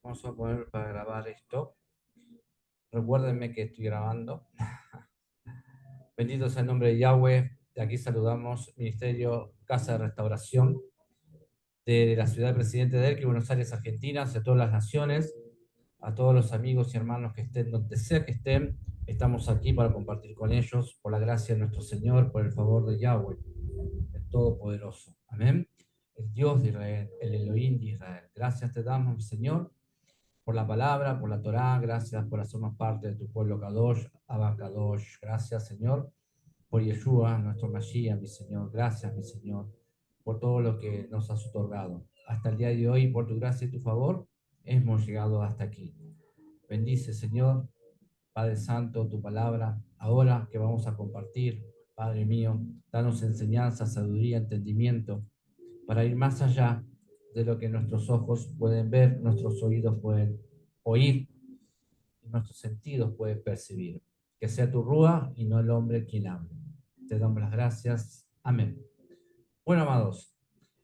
Vamos a poner para grabar esto. Recuérdenme que estoy grabando. Bendito sea el nombre de Yahweh. De aquí saludamos Ministerio Casa de Restauración de la ciudad del presidente de Elqui, Buenos Aires, Argentina, a todas las naciones, a todos los amigos y hermanos que estén donde sea que estén. Estamos aquí para compartir con ellos, por la gracia de nuestro Señor, por el favor de Yahweh, el Todopoderoso. Amén. El Dios de Israel, el Elohim de Israel. Gracias te damos, mi Señor, por la palabra, por la Torá, gracias por hacernos parte de tu pueblo Kadosh, Abba Kadosh. Gracias, Señor, por Yeshua, nuestro Mashiach, mi Señor. Gracias, mi Señor, por todo lo que nos has otorgado. Hasta el día de hoy, por tu gracia y tu favor, hemos llegado hasta aquí. Bendice, Señor, Padre Santo, tu palabra. Ahora que vamos a compartir, Padre mío, danos enseñanza, sabiduría, entendimiento, para ir más allá de lo que nuestros ojos pueden ver, nuestros oídos pueden oír y nuestros sentidos pueden percibir. Que sea tu rúa y no el hombre quien hable. Te damos las gracias. Amén. Bueno, amados,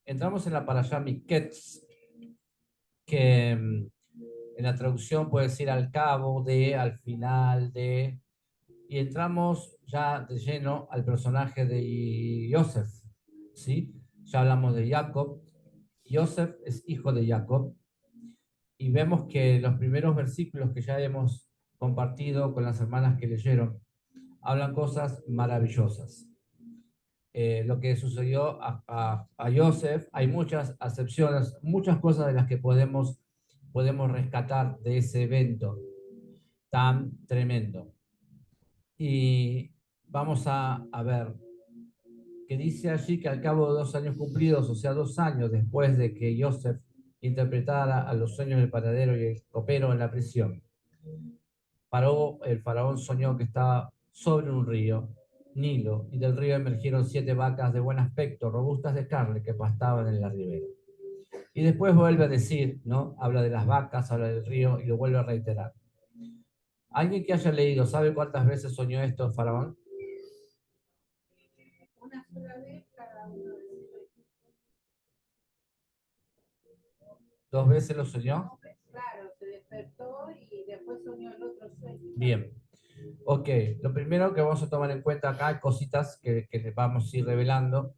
entramos en la parashá Miketz, que en la traducción puede decir al cabo de, al final de, y entramos ya de lleno al personaje de Yosef, ¿sí? Ya hablamos de Jacob. Yosef es hijo de Jacob, y vemos que los primeros versículos que ya hemos compartido con las hermanas que leyeron hablan cosas maravillosas. Lo que sucedió a Joseph, hay muchas acepciones, muchas cosas de las que podemos rescatar de ese evento tan tremendo. Y vamos a ver que dice allí que al cabo de 2 años cumplidos, o sea, 2 años después de que Joseph interpretara a los sueños del panadero y el copero en la prisión, el faraón soñó que estaba sobre un río, Nilo, y del río emergieron 7 vacas de buen aspecto, robustas de carne, que pastaban en la ribera. Y después vuelve a decir, ¿no? Habla de las vacas, habla del río y lo vuelve a reiterar. ¿Alguien que haya leído sabe cuántas veces soñó esto el faraón? Una sola vez cada uno de ellos. 2 veces lo soñó. Claro, se despertó y después soñó el otro sueño. Bien. Ok, lo primero que vamos a tomar en cuenta acá hay cositas que les vamos a ir revelando.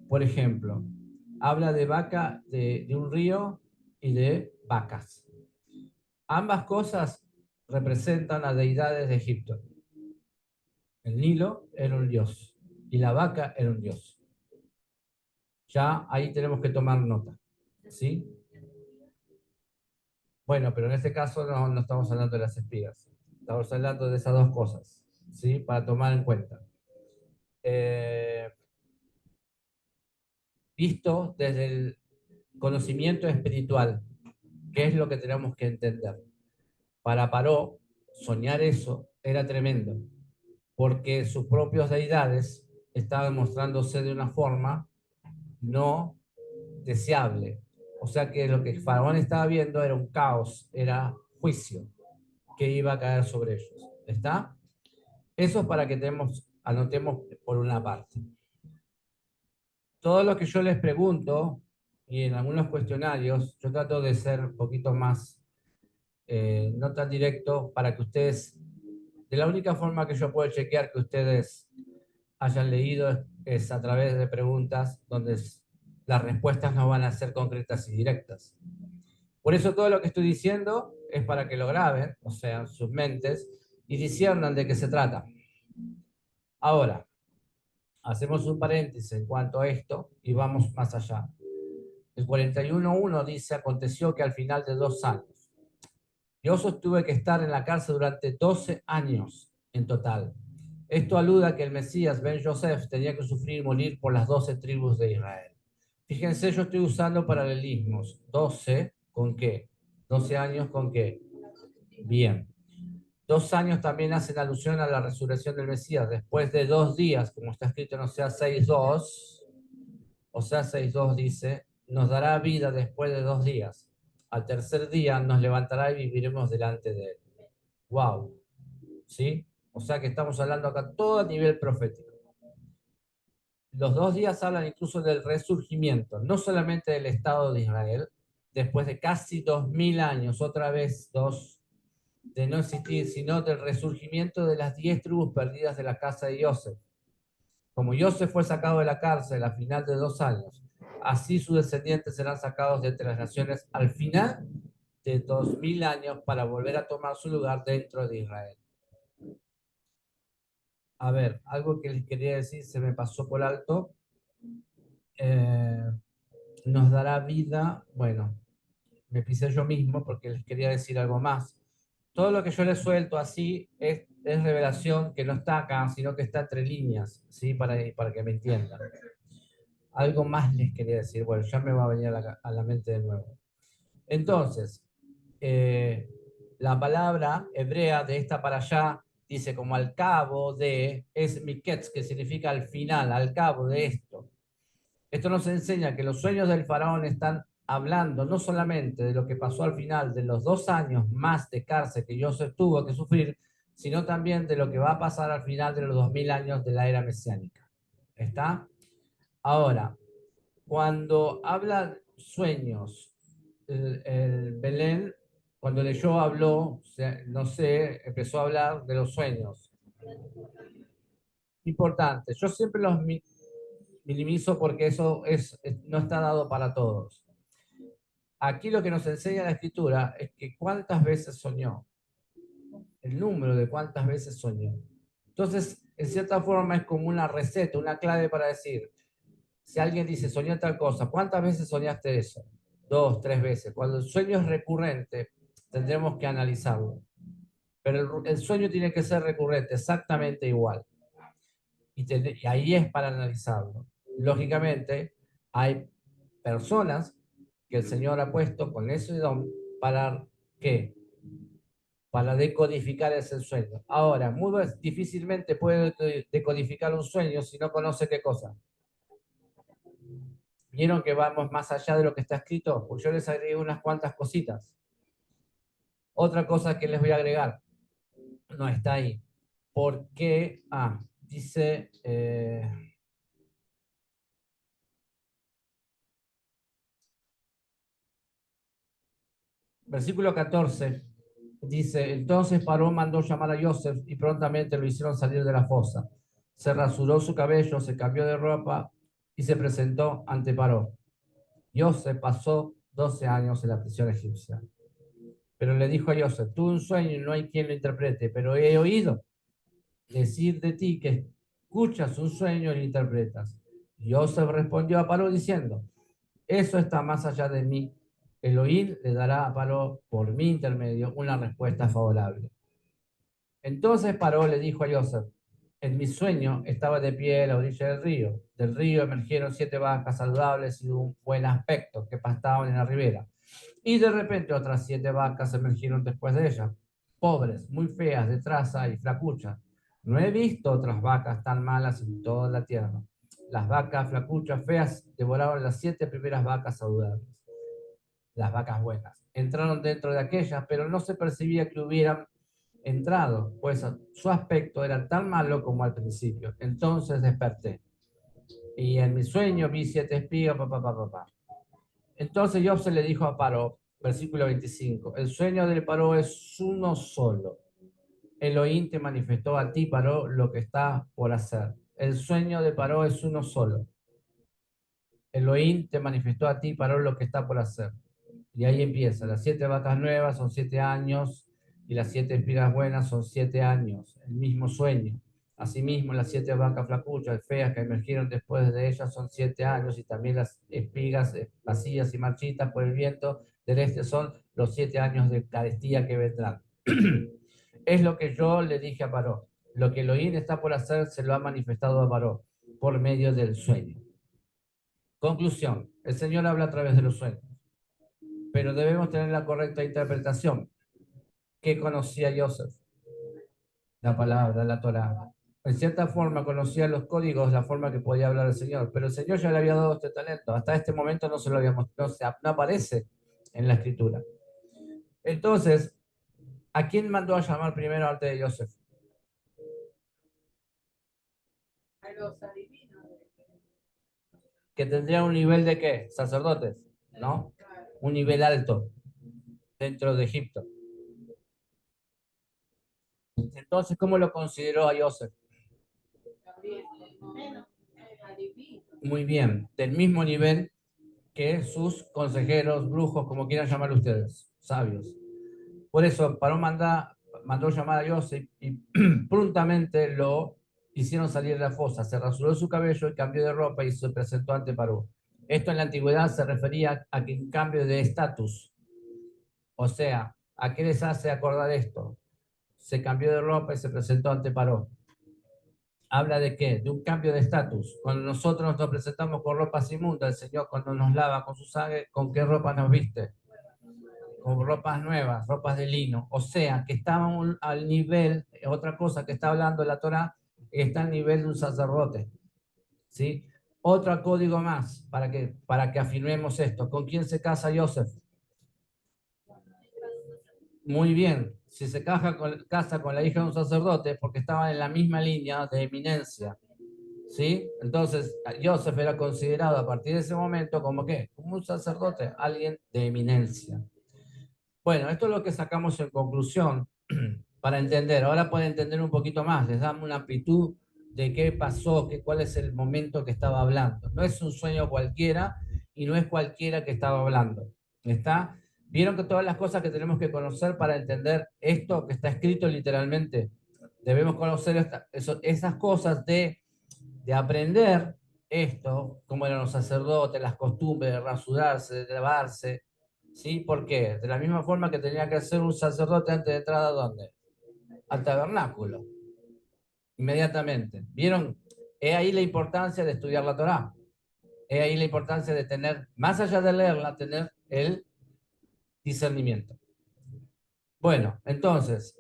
Por ejemplo, habla de vaca, de un río y de vacas. Ambas cosas representan a deidades de Egipto. El Nilo era un dios y la vaca era un dios. Ya ahí tenemos que tomar nota, ¿sí? Bueno, pero en este caso no estamos hablando de las espigas. Estamos hablando de esas dos cosas, ¿sí? Para tomar en cuenta. Eh, Visto desde el conocimiento espiritual, ¿qué es lo que tenemos que entender? Para Paró, soñar eso era tremendo, porque sus propios deidades estaban mostrándose de una forma no deseable. O sea que lo que el faraón estaba viendo era un caos, era juicio que iba a caer sobre ellos. ¿Está? Eso es para que anotemos por una parte. Todo lo que yo les pregunto, y en algunos cuestionarios, yo trato de ser un poquito más, no tan directo, para que ustedes, de la única forma que yo puedo chequear que ustedes hayan leído es a través de preguntas donde las respuestas no van a ser concretas y directas. Por eso todo lo que estoy diciendo es para que lo graben, o sea, en sus mentes, y disciernan de qué se trata. Ahora, hacemos un paréntesis en cuanto a esto y vamos más allá. El 41.1 dice, aconteció que al final de 2 años, yo sostuve que estar en la cárcel durante 12 años en total. Esto alude a que el Mesías Ben Yosef tenía que sufrir y morir por las 12 tribus de Israel. Fíjense, yo estoy usando paralelismos. 12, ¿con qué? 12 años, ¿con qué? Bien. 2 años también hacen alusión a la resurrección del Mesías. Después de 2 días, como está escrito en Oseas 6.2, Oseas 6.2 dice, nos dará vida después de 2 días. Al tercer día nos levantará y viviremos delante de él. Wow. ¿Sí? O sea que estamos hablando acá todo a nivel profético. Los 2 días hablan incluso del resurgimiento, no solamente del Estado de Israel, después de casi 2000 años, otra vez dos, de no existir, sino del resurgimiento de las 10 tribus perdidas de la casa de Joseph. Como Joseph fue sacado de la cárcel a final de 2 años, así sus descendientes serán sacados de entre las naciones al final de 2000 años para volver a tomar su lugar dentro de Israel. A ver, algo que les quería decir se me pasó por alto. Eh, nos dará vida, bueno, me pisé yo mismo porque les quería decir algo más. Todo lo que yo les suelto así es revelación que no está acá, sino que está entre líneas, ¿sí? Para que me entiendan. Algo más les quería decir, bueno, ya me va a venir a la mente de nuevo. Entonces, la palabra hebrea de esta para allá dice como al cabo de, es miketz, que significa al final, al cabo de esto. Esto nos enseña que los sueños del faraón están hablando no solamente de lo que pasó al final de los 2 años más de cárcel que Joseph tuvo que sufrir, sino también de lo que va a pasar al final de los 2000 años de la era mesiánica. ¿Está? Ahora, cuando habla sueños, el Belén, cuando leyó, habló, no sé, empezó a hablar de los sueños. Importante, yo siempre los minimizo porque eso no está dado para todos. Aquí lo que nos enseña la escritura es que cuántas veces soñó, el número de cuántas veces soñó. Entonces, en cierta forma es como una receta, una clave para decir, si alguien dice soñó tal cosa, ¿cuántas veces soñaste eso? 2, 3 veces. Cuando el sueño es recurrente, tendremos que analizarlo. Pero el sueño tiene que ser recurrente, exactamente igual. Y ahí es para analizarlo. Lógicamente, hay personas que el Señor ha puesto con ese don para ¿qué? Para decodificar ese sueño. Ahora, muy difícilmente puede decodificar un sueño si no conoce qué cosa. ¿Vieron que vamos más allá de lo que está escrito? Pues yo les agregué unas cuantas cositas. Otra cosa que les voy a agregar, no está ahí. ¿Por qué? Dice, versículo 14, dice, entonces Paró mandó llamar a Joseph y prontamente lo hicieron salir de la fosa. Se rasuró su cabello, se cambió de ropa y se presentó ante Paró. Joseph pasó 12 años en la prisión egipcia. Pero le dijo a Joseph, tuve un sueño y no hay quien lo interprete, pero he oído decir de ti que escuchas un sueño y lo interpretas. Joseph respondió a Paró diciendo, eso está más allá de mí. Elohim le dará a Paró, por mi intermedio, una respuesta favorable. Entonces Paró le dijo a Joseph, en mi sueño estaba de pie a la orilla del río. Del río emergieron 7 vacas saludables y de un buen aspecto que pastaban en la ribera. Y de repente otras 7 vacas emergieron después de ellas, pobres, muy feas, de traza y flacuchas. No he visto otras vacas tan malas en toda la tierra. Las vacas flacuchas feas devoraron las 7 primeras vacas saludables, las vacas buenas. Entraron dentro de aquellas, pero no se percibía que hubieran entrado, pues su aspecto era tan malo como al principio. Entonces desperté. Y en mi sueño vi 7 espigas, papá, papá, papá. Entonces Job se le dijo a Paró, versículo 25, el sueño del Paró es uno solo. Elohim te manifestó a ti, Paró, lo que está por hacer. El sueño de Paró es uno solo. Elohim te manifestó a ti, Paró, lo que está por hacer. Y ahí empieza. Las 7 vacas nuevas son 7 años y las 7 espigas buenas son 7 años. El mismo sueño. Asimismo, las 7 vacas flacuchas, feas que emergieron después de ellas son 7 años y también las espigas vacías y marchitas por el viento del este son los 7 años de carestía que vendrán. Es lo que yo le dije a Paró. Lo que Elohim está por hacer se lo ha manifestado a Paró por medio del sueño. Conclusión. El Señor habla a través de los sueños, pero debemos tener la correcta interpretación. ¿Qué conocía Joseph? La palabra, la Torá. En cierta forma conocía los códigos, la forma que podía hablar el Señor, pero el Señor ya le había dado este talento. Hasta este momento no se lo habíamos, no aparece en la escritura. Entonces, ¿a quién mandó a llamar primero antes de Joseph? A los adivinos. Que tendría un nivel de qué? Sacerdotes, ¿no? un nivel alto dentro de Egipto. Entonces, ¿cómo lo consideró a Joseph? Muy bien, del mismo nivel que sus consejeros, brujos, como quieran llamar ustedes, sabios. Por eso Paró mandó llamar a Joseph y prontamente lo hicieron salir de la fosa. Se rasuró su cabello y cambió de ropa y se presentó ante Paró. Esto en la antigüedad se refería a que en cambio de estatus. O sea, ¿a qué les hace acordar esto? Se cambió de ropa y se presentó ante Paró. ¿Habla de qué? De un cambio de estatus. Cuando nosotros nos presentamos con ropas inmundas, el Señor cuando nos lava con su sangre, ¿con qué ropa nos viste? Con ropas nuevas, ropas de lino. O sea, que estamos al nivel, otra cosa que está hablando la Torá, está al nivel de un sacerdote. ¿Sí? Otro código más para que afirmemos esto. ¿Con quién se casa Joseph? Muy bien. Si se casa con la hija de un sacerdote, porque estaban en la misma línea de eminencia. ¿Sí? Entonces, Joseph era considerado a partir de ese momento como ¿qué? Como un sacerdote, alguien de eminencia. Bueno, esto es lo que sacamos en conclusión para entender. Ahora pueden entender un poquito más, les damos una amplitud de qué pasó, cuál es el momento que estaba hablando. No es un sueño cualquiera y no es cualquiera que estaba hablando. ¿Está? ¿Vieron que todas las cosas que tenemos que conocer para entender esto que está escrito literalmente? Debemos conocer esas cosas de aprender esto, cómo eran los sacerdotes, las costumbres de rasurarse, de lavarse, ¿sí? ¿Por qué? De la misma forma que tenía que hacer un sacerdote antes de entrar a dónde? Al tabernáculo, inmediatamente. ¿Vieron? Es ahí la importancia de estudiar la Torá. Es ahí la importancia de tener, más allá de leerla, tener el discernimiento. Bueno, entonces,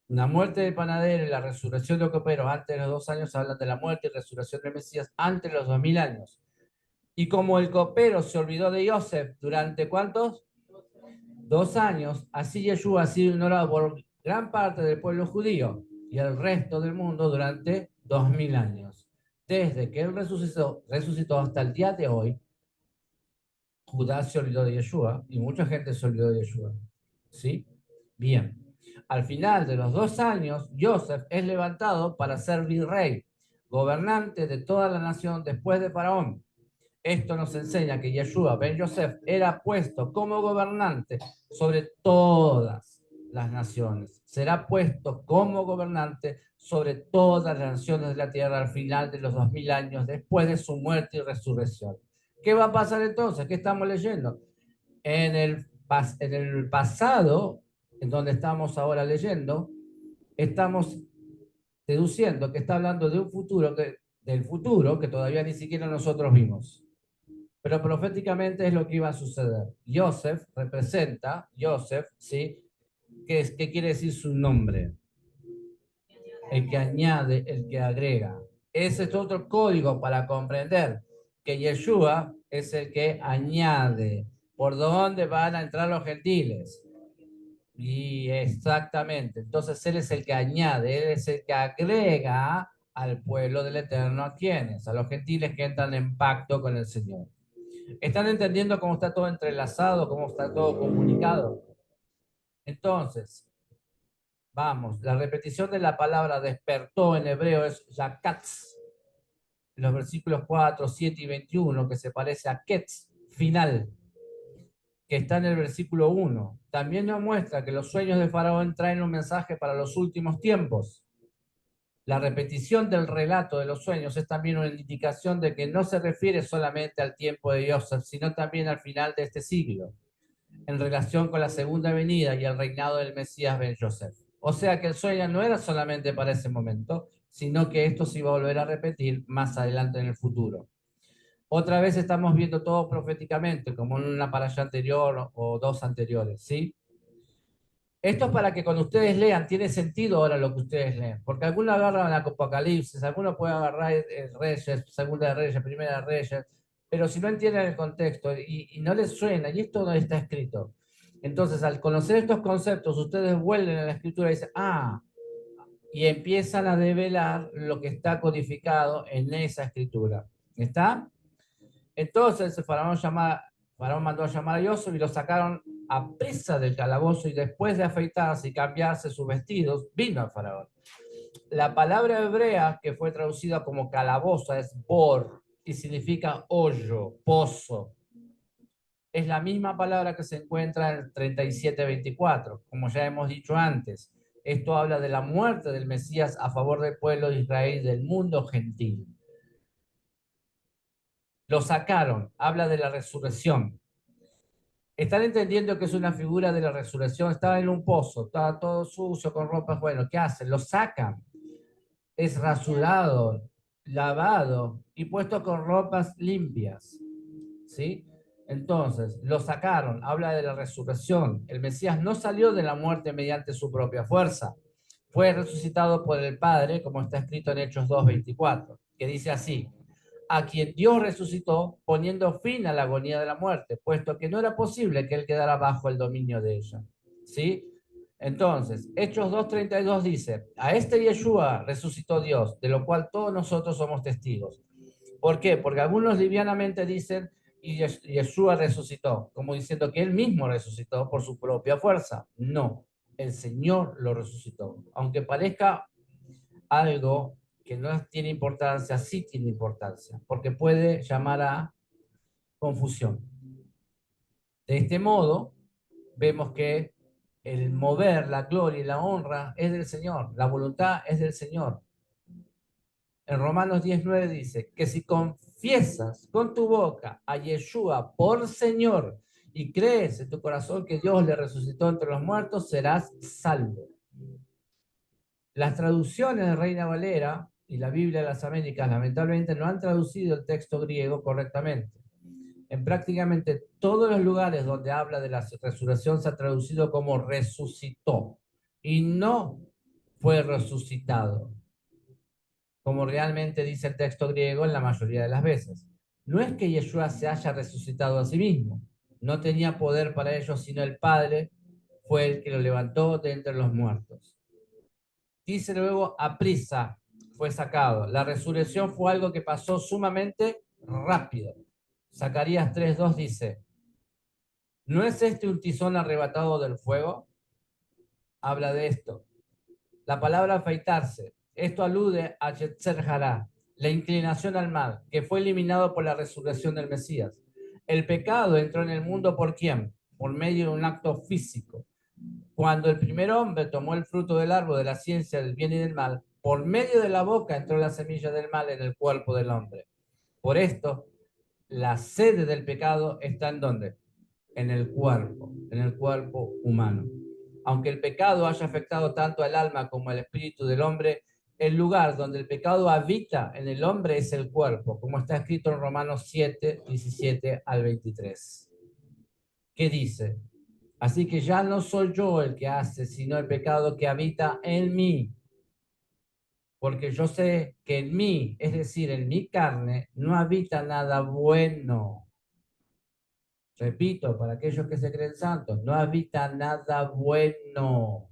la muerte del panadero y la resurrección de coperos antes de los 2 años hablan de la muerte y resurrección del Mesías antes de los 2000 años. Y como el copero se olvidó de Joseph durante ¿cuántos? 2 años, así Yeshua ha sido ignorado por gran parte del pueblo judío y el resto del mundo durante 2000 años. Desde que él resucitó hasta el día de hoy, Judá se olvidó de Yeshua y mucha gente se olvidó de Yeshua. ¿Sí? Bien. Al final de los 2 años, Joseph es levantado para ser virrey, gobernante de toda la nación después de Faraón. Esto nos enseña que Yeshua ben Yosef era puesto como gobernante sobre todas las naciones. Será puesto como gobernante sobre todas las naciones de la tierra al final de los 2000 años después de su muerte y resurrección. ¿Qué va a pasar entonces? ¿Qué estamos leyendo? En el pasado, en donde estamos ahora leyendo, estamos deduciendo que está hablando de un futuro del futuro que todavía ni siquiera nosotros vimos. Pero proféticamente es lo que iba a suceder. Joseph, ¿sí? ¿Qué quiere decir su nombre? El que añade, el que agrega. Ese es otro código para comprender que Yeshua es el que añade. ¿Por dónde van a entrar los gentiles? Y exactamente. Entonces Él es el que añade, Él es el que agrega al pueblo del Eterno. ¿A quiénes? A los gentiles que entran en pacto con el Señor. ¿Están entendiendo cómo está todo entrelazado, cómo está todo comunicado? Entonces, vamos, la repetición de la palabra despertó en hebreo es yakatz, en los versículos 4, 7 y 21, que se parece a ketz, final, que está en el versículo 1. También nos muestra que los sueños de Faraón traen un mensaje para los últimos tiempos. La repetición del relato de los sueños es también una indicación de que no se refiere solamente al tiempo de Joseph, sino también al final de este siglo, en relación con la segunda venida y el reinado del Mesías Ben Yosef. O sea que el sueño no era solamente para ese momento, sino que esto se iba a volver a repetir más adelante en el futuro. Otra vez estamos viendo todo proféticamente, como en una parasha anterior o dos anteriores, ¿sí? Esto es para que cuando ustedes lean, tiene sentido ahora lo que ustedes leen, porque algunos agarran el Apocalipsis, algunos pueden agarrar Reyes, Segunda de Reyes, Primera de Reyes, pero si no entienden el contexto y no les suena, y esto no está escrito, entonces al conocer estos conceptos, ustedes vuelven a la escritura y dicen, y empiezan a develar lo que está codificado en esa escritura. ¿Está? Entonces el faraón Faraón mandó a llamar a Yosef y lo sacaron a prisa del calabozo y después de afeitarse y cambiarse sus vestidos, vino al Faraón. La palabra hebrea que fue traducida como calabozo es bor y significa hoyo, pozo. Es la misma palabra que se encuentra en el 37:24, como ya hemos dicho antes. Esto habla de la muerte del Mesías a favor del pueblo de Israel y del mundo gentil. Lo sacaron, habla de la resurrección. Están entendiendo que es una figura de la resurrección. Estaba en un pozo, estaba todo sucio, con ropas. Bueno, ¿qué hacen? Lo sacan. Es rasurado, lavado y puesto con ropas limpias. ¿Sí? Entonces, lo sacaron, habla de la resurrección. El Mesías no salió de la muerte mediante su propia fuerza. Fue resucitado por el Padre, como está escrito en Hechos 2:24, que dice así: a quien Dios resucitó, poniendo fin a la agonía de la muerte, puesto que no era posible que él quedara bajo el dominio de ella. ¿Sí? Entonces, Hechos 2:32 dice: a este Yeshua resucitó Dios, de lo cual todos nosotros somos testigos. ¿Por qué? Porque algunos livianamente dicen, y Yeshua resucitó, como diciendo que él mismo resucitó por su propia fuerza. No, el Señor lo resucitó. Aunque parezca algo que no tiene importancia, sí tiene importancia, porque puede llamar a confusión. De este modo, vemos que el mover, la gloria y la honra es del Señor, la voluntad es del Señor. En Romanos 10:9 dice que si confiesas con tu boca a Yeshua por Señor y crees en tu corazón que Dios le resucitó entre los muertos, serás salvo. Las traducciones de Reina Valera y la Biblia de las Américas lamentablemente no han traducido el texto griego correctamente. En prácticamente todos los lugares donde habla de la resurrección se ha traducido como resucitó y no fue resucitado, como realmente dice el texto griego en la mayoría de las veces. No es que Yeshua se haya resucitado a sí mismo, no tenía poder para ello, sino el Padre fue el que lo levantó de entre los muertos. Dice luego, a prisa fue sacado. La resurrección fue algo que pasó sumamente rápido. Zacarías 3:2 dice: ¿no es este un tizón arrebatado del fuego? Habla de esto. La palabra afeitarse, esto alude a Yetzer Hará, la inclinación al mal, que fue eliminado por la resurrección del Mesías. El pecado entró en el mundo ¿por quién? Por medio de un acto físico. Cuando el primer hombre tomó el fruto del árbol de la ciencia del bien y del mal, por medio de la boca entró la semilla del mal en el cuerpo del hombre. Por esto, la sede del pecado está ¿en dónde? En el cuerpo humano. Aunque el pecado haya afectado tanto al alma como al espíritu del hombre, el lugar donde el pecado habita en el hombre es el cuerpo, como está escrito en Romanos 7:17-23. ¿Qué dice? Así que ya no soy yo el que hace, sino el pecado que habita en mí. Porque yo sé que en mí, es decir, en mi carne, no habita nada bueno. Repito, para aquellos que se creen santos, no habita nada bueno.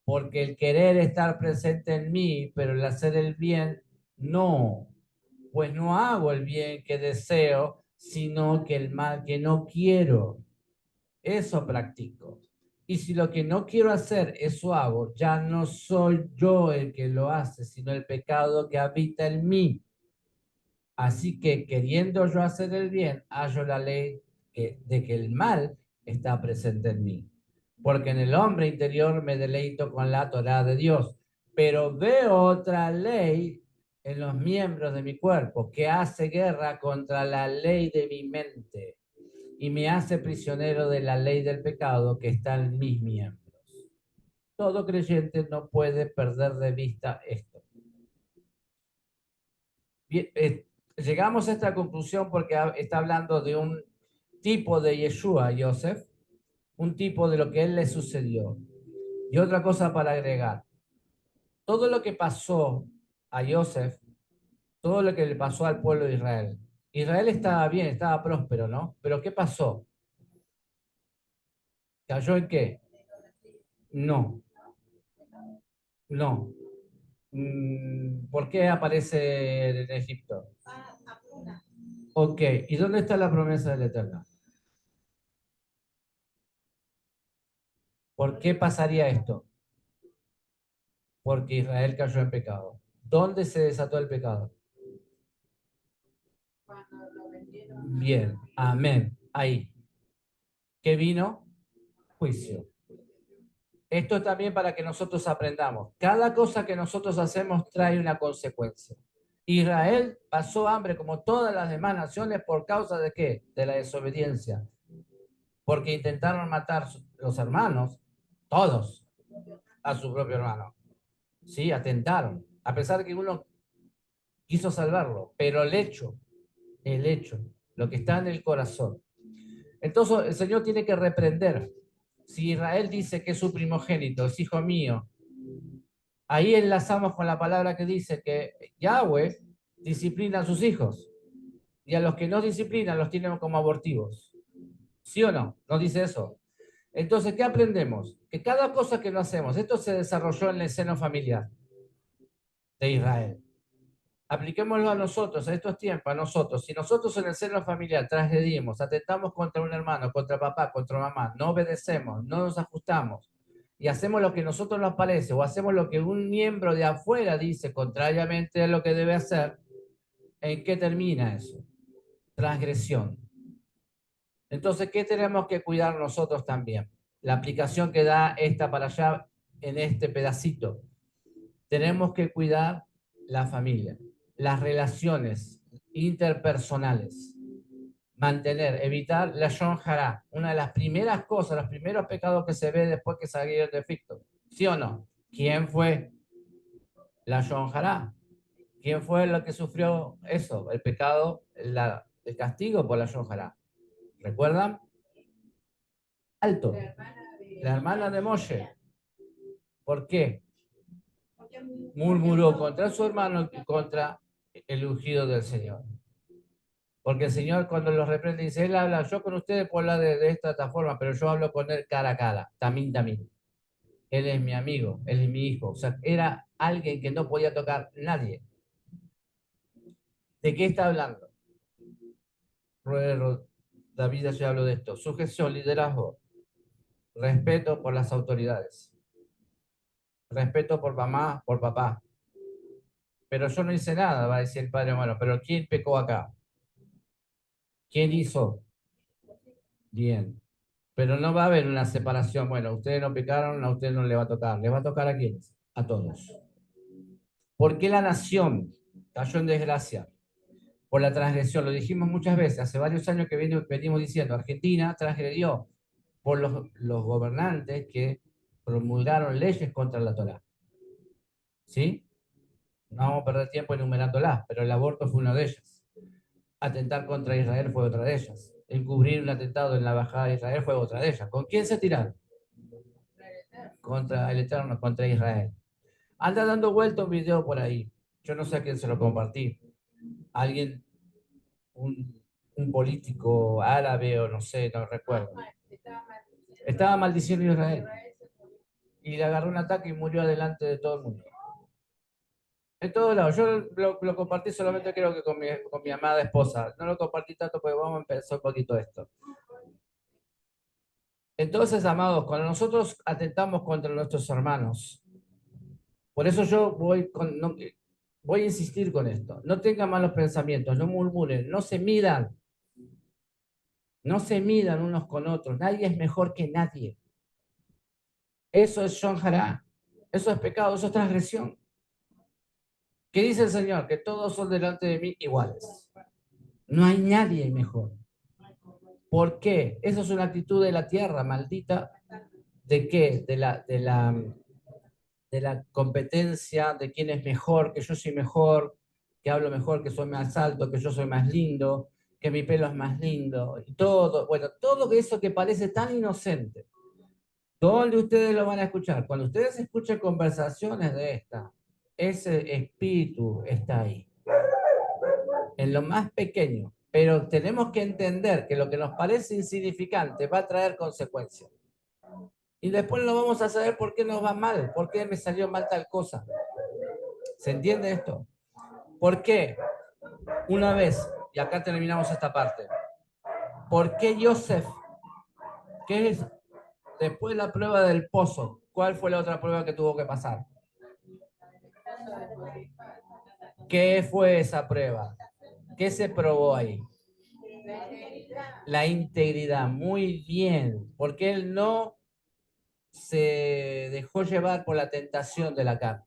Porque el querer estar presente en mí, pero el hacer el bien, no. Pues no hago el bien que deseo, sino que el mal que no quiero. Eso practico. Y si lo que no quiero hacer, eso hago, ya no soy yo el que lo hace, sino el pecado que habita en mí. Así que queriendo yo hacer el bien, hallo la ley de que el mal está presente en mí. Porque en el hombre interior me deleito con la Torá de Dios, pero veo otra ley en los miembros de mi cuerpo que hace guerra contra la ley de mi mente y me hace prisionero de la ley del pecado que está en mis miembros. Todo creyente no puede perder de vista esto. Bien, llegamos a esta conclusión porque está hablando de un tipo de Yeshua, Yosef, un tipo de lo que él le sucedió. Y otra cosa para agregar, todo lo que pasó a Yosef, todo lo que le pasó al pueblo de Israel. Israel estaba bien, estaba próspero, ¿no? Pero ¿qué pasó? ¿Cayó en qué? No, no. ¿Por qué aparece en Egipto? Ok, ¿y dónde está la promesa del Eterno? ¿Por qué pasaría esto? Porque Israel cayó en pecado. ¿Dónde se desató el pecado? Cuando lo vendieron Bien, amén. Ahí. ¿Qué vino? Juicio. Esto también para que nosotros aprendamos. Cada cosa que nosotros hacemos trae una consecuencia. Israel pasó hambre como todas las demás naciones por causa de qué? De la desobediencia. Porque intentaron matar los hermanos, todos, a su propio hermano. Sí, atentaron. A pesar de que uno quiso salvarlo, pero el hecho, lo que está en el corazón. Entonces el Señor tiene que reprender. Si Israel dice que es su primogénito, es hijo mío, ahí enlazamos con la palabra que dice que Yahweh disciplina a sus hijos y a los que no disciplinan los tienen como abortivos. ¿Sí o no? ¿No dice eso? Entonces, ¿qué aprendemos? Que cada cosa que no hacemos, esto se desarrolló en el seno familiar de Israel. Apliquémoslo a nosotros, a estos tiempos, a nosotros. Si nosotros en el seno familiar transgredimos, atentamos contra un hermano, contra papá, contra mamá, no obedecemos, no nos ajustamos y hacemos lo que a nosotros nos parece o hacemos lo que un miembro de afuera dice contrariamente a lo que debe hacer, ¿en qué termina eso? Transgresión. Entonces, ¿qué tenemos que cuidar nosotros también? La aplicación que da esta para allá en este pedacito. Tenemos que cuidar la familia, las relaciones interpersonales, mantener, evitar la Shon Hara, una de las primeras cosas, los primeros pecados que se ve después que salieron de Egipto. ¿Sí o no? ¿Quién fue la Shon Hara? ¿Quién fue lo que sufrió eso? El pecado, el castigo por la Shon Hara. ¿Recuerdan? Alto. La hermana de Moshe. ¿Por qué? Murmuró contra su hermano y contra el ungido del Señor. Porque el Señor cuando los reprende dice, él habla, yo con ustedes puedo hablar de esta forma, pero yo hablo con él cara a cara, tamín, tamín. Él es mi amigo, él es mi hijo. O sea, era alguien que no podía tocar nadie. ¿De qué está hablando? David ya habló de esto. Sujeción, liderazgo, respeto por las autoridades, respeto por mamá, por papá. Pero yo no hice nada, va a decir el padre bueno, pero ¿quién pecó acá? ¿Quién hizo? Bien. Pero no va a haber una separación. Bueno, ustedes no pecaron, a ustedes no le va a tocar. ¿Les va a tocar a quiénes? A todos. ¿Por qué la nación cayó en desgracia? Por la transgresión. Lo dijimos muchas veces. Hace varios años que venimos diciendo, Argentina transgredió por los gobernantes que promulgaron leyes contra la Torá. ¿Sí? No vamos a perder tiempo enumerándolas, pero el aborto fue una de ellas. Atentar contra Israel fue otra de ellas. Encubrir un atentado en la embajada de Israel fue otra de ellas. ¿Con quién se tiraron? Contra el Eterno, contra Israel. Anda dando vuelta un video por ahí. Yo no sé a quién se lo compartí. Alguien, un político árabe o no sé, no recuerdo. Estaba maldiciendo a Israel. Y le agarró un ataque y murió delante de todo el mundo. En todos lados. Yo lo compartí solamente creo que con mi amada esposa. No lo compartí tanto porque vamos a empezar un poquito esto. Entonces, amados, cuando nosotros atentamos contra nuestros hermanos, por eso yo voy a insistir con esto. No tengan malos pensamientos, no murmuren, no se midan unos con otros. Nadie es mejor que nadie. Eso es Shon Hará. Eso es pecado, eso es transgresión. ¿Qué dice el Señor? Que todos son delante de mí iguales. No hay nadie mejor. ¿Por qué? Eso es una actitud de la tierra maldita. ¿De qué? De la competencia, de quién es mejor, que yo soy mejor, que hablo mejor, que soy más alto, que yo soy más lindo, que mi pelo es más lindo, y todo, bueno, todo eso que parece tan inocente. ¿Dónde ustedes lo van a escuchar? Cuando ustedes escuchen conversaciones de esta, ese espíritu está ahí, en lo más pequeño. Pero tenemos que entender que lo que nos parece insignificante va a traer consecuencias. Y después no vamos a saber por qué nos va mal, por qué me salió mal tal cosa. ¿Se entiende esto? ¿Por qué? Una vez, y acá terminamos esta parte, ¿por qué Joseph? ¿Qué es? Después la prueba del pozo. ¿Cuál fue la otra prueba que tuvo que pasar? ¿Qué fue esa prueba? ¿Qué se probó ahí? La integridad. Muy bien, porque él no se dejó llevar por la tentación de la carne.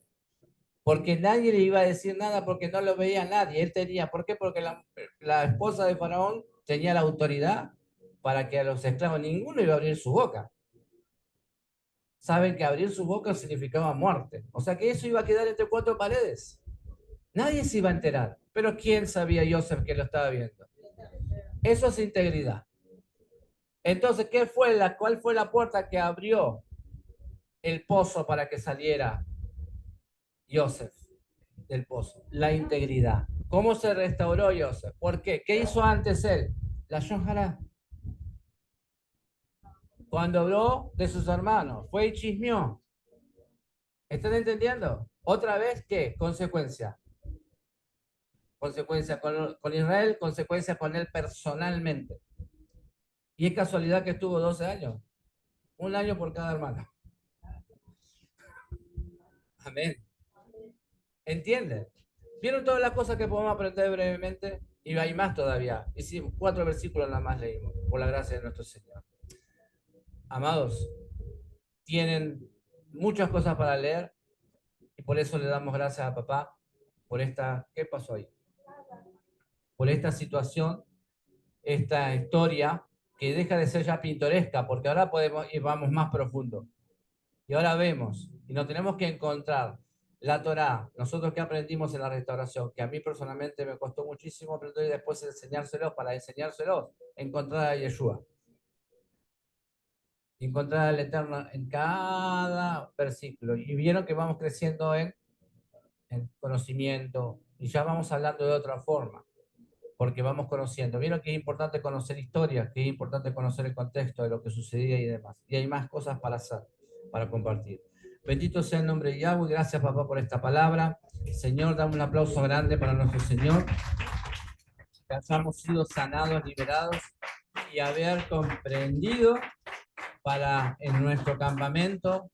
Porque nadie le iba a decir nada porque no lo veía nadie. Él tenía, ¿por qué? Porque la esposa de Faraón tenía la autoridad para que a los esclavos ninguno iba a abrir su boca. Saben que abrir su boca significaba muerte. O sea que eso iba a quedar entre cuatro paredes. Nadie se iba a enterar. Pero ¿quién sabía Joseph que lo estaba viendo? Eso es integridad. Entonces, ¿cuál fue la puerta que abrió el pozo para que saliera Joseph del pozo? La integridad. ¿Cómo se restauró Joseph? ¿Por qué? ¿Qué hizo antes él? La Yohara. Cuando habló de sus hermanos, fue y chismeó. ¿Están entendiendo? Otra vez, ¿qué? Consecuencia. Consecuencia con Israel, consecuencia con él personalmente. Y es casualidad que estuvo 12 años. Un año por cada hermano. Amén. ¿Entienden? ¿Vieron todas las cosas que podemos aprender brevemente? Y hay más todavía. Hicimos 4 versículos nada más leímos, por la gracia de nuestro Señor. Amados, tienen muchas cosas para leer y por eso le damos gracias a papá por ¿qué pasó ahí? Por esta situación, esta historia que deja de ser ya pintoresca, porque ahora podemos ir, vamos más profundo. Y ahora vemos, y nos tenemos que encontrar la Torá, nosotros que aprendimos en la restauración, que a mí personalmente me costó muchísimo aprender y después enseñárselos, para enseñárselos, encontrar a Yeshua. Encontrar al Eterno en cada versículo. Y vieron que vamos creciendo en conocimiento, y ya vamos hablando de otra forma, porque vamos conociendo. Vieron que es importante conocer historias, que es importante conocer el contexto de lo que sucedía y demás. Y hay más cosas para hacer, para compartir. Bendito sea el nombre de Yahweh. Gracias, papá, por esta palabra. Señor, dame un aplauso grande para nuestro Señor. Que hayamos sido sanados, liberados y haber comprendido para en nuestro campamento,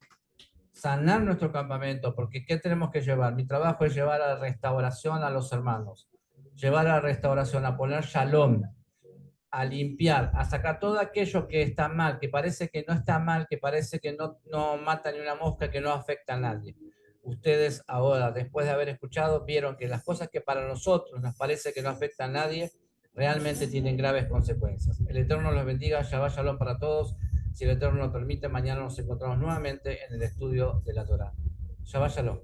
sanar nuestro campamento, porque ¿qué tenemos que llevar? Mi trabajo es llevar a la restauración a los hermanos, llevar a la restauración, a poner shalom, a limpiar, a sacar todo aquello que está mal, que parece que no está mal, que parece que no mata ni una mosca, que no afecta a nadie. Ustedes ahora, después de haber escuchado, vieron que las cosas que para nosotros nos parece que no afectan a nadie, realmente tienen graves consecuencias. El Eterno los bendiga, Shabbat Shalom para todos. Si el Eterno nos permite, mañana nos encontramos nuevamente en el estudio de la Torá. Shabbat Shalom.